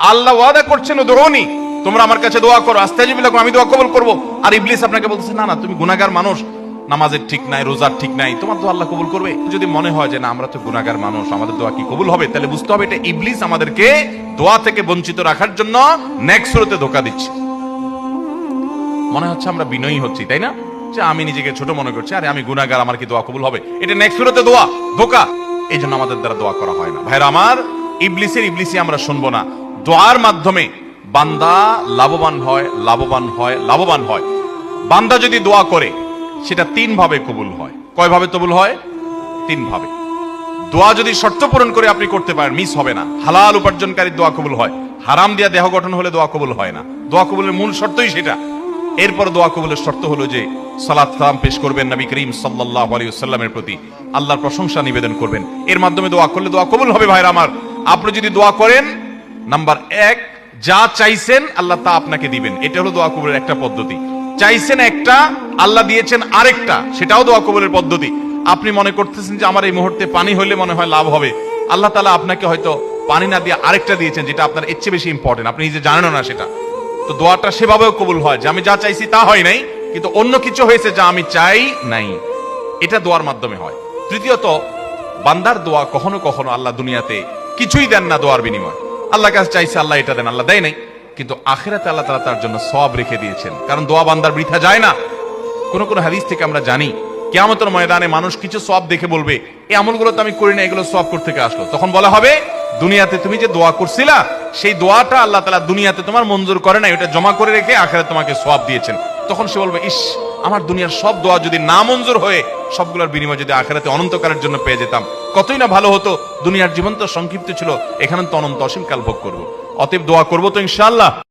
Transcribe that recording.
আল্লাহ ওয়াদা করছেন উদউনি, তোমরা আমার কাছে দোয়া করো, আস্তাজিব লাকুম, আমি দোয়া কবুল করব। আর ইবলিস আপনাকে বলতেছে না না, তুমি গুনাহগার মানুষ, নামাজের ঠিক নাই, রোজার ঠিক নাই, তোমার দোয়া আল্লাহ কবুল করবে? যদি মনে হয় যে না আমরা তো গুনাহগার মানুষ, আমাদের দোয়া কি কবুল হবে, তাহলে বুঝতে হবে এটা ইবলিস আমাদেরকে দোয়া থেকে বঞ্চিত রাখার জন্য নেক্সট সুরতে ধোঁকা দিচ্ছে। মনে হচ্ছে আমরা বিনয়ী হচ্ছি, তাই না, যে আমি নিজেকে ছোট মনে করছি, আরে আমি গুনাহগার, আমার কি দোয়া কবুল হবে? এটা নেক্সট সুরতে দোয়া, ধোঁকা। এই জন্য আমাদের দ্বারা দোয়া করা হয় না। ভাইরা আমার, ইবলিসই আমরা শুনবো না। দোয়ার মাধ্যমে বান্দা লাভবান হয়, লাভবান হয়, লাভবান হয়। বান্দা যদি দোয়া করে সেটা 3 ভাবে কবুল হয়। কয় ভাবে কবুল হয়? 3 ভাবে। দোয়া যদি শর্ত পূরণ করে আপনি করতে পারেন, মিস হবে না। হালাল উপার্জনকারী দোয়া কবুল হয়। হারাম দিয়া দেহ গঠন হলে দোয়া কবুল হয় না। দোয়া কবুলের মূল শর্তই সেটা। এরপর দোয়া কবুলের শর্ত হলো যে সালাত সালাম পেশ করবেন নবী করিম সাল্লাল্লাহু আলাইহি ওয়াসাল্লামের প্রতি, আল্লাহর প্রশংসা নিবেদন করবেন। এর মাধ্যমে দোয়া করলে দোয়া কবুল হবে। ভাইরা আমার, আপনি যদি দোয়া করেন, নাম্বার 1, যা চাইছেন আল্লাহ তা আপনাকে দিবেন। এটা হলো দোয়া কবুলের একটা পদ্ধতি। চাইছেন একটা, আল্লাহ দিয়েছেন আরেকটা, সেটাও দোয়া কবুলের পদ্ধতি। আপনি মনে করতেছেন যে আমার এই মুহূর্তে পানি হইলে মনে হয় লাভ হবে, আল্লাহ তাআলা আপনাকে হয়তো পানি না দিয়ে আরেকটা দিয়েছেন, যেটা আপনার এর চেয়ে বেশি ইম্পর্টেন্ট, আপনি নিজে জানেনও না সেটা। তো দোয়াটা সেভাবেও কবুল হয় যে আমি যা চাইছি তা হয় নাই, কিন্তু অন্য কিছু হয়েছে যা আমি চাই নাই। এটা দোয়ার মাধ্যমে হয়। তৃতীয়ত, বান্দার দোয়া কখনো কখনো আল্লাহ দুনিয়াতে কিছুই দেন না দোয়ার বিনিময়। আল্লাহর কাছে চাইছে, আল্লাহ এটা দেন, আল্লাহ দেয় নাই, কিন্তু আখিরাতে আল্লাহ তাআলা তার জন্য সওয়াব রেখে দিয়েছেন। কারণ দোয়া বান্দার বৃথা যায় না। কোন কোন হাদিস থেকে আমরা জানি কিয়ামতের ময়দানে মানুষ কিছু সওয়াব দেখে বলবে, এই আমলগুলো তো আমি করি না, এগুলো সওয়াব কোথা থেকে আসলো? তখন বলা হবে, দুনিয়াতে তুমি যে দোয়া করছিলা সেই দোয়াটা আল্লাহ তাআলা দুনিয়াতে তোমার মঞ্জুর করে নাই, ওটা জমা করে রেখে আখিরাতে তোমাকে সওয়াব দিয়েছেন। তখন সে বলবে, ইস, আমার দুনিয়ার সব দোয়া যদি না মঞ্জুর হয়ে সবগুলোর বিনিময় যদি আখিরাতে অনন্তকালের জন্য পেয়ে যেতাম, কতই না ভালো হতো। দুনিয়ার জীবন তো সংক্ষিপ্ত ছিল, এখানে তো অনন্ত অসীম কাল ভোগ করবো। অতএব দোয়া করবো তো ইনশাআল্লাহ।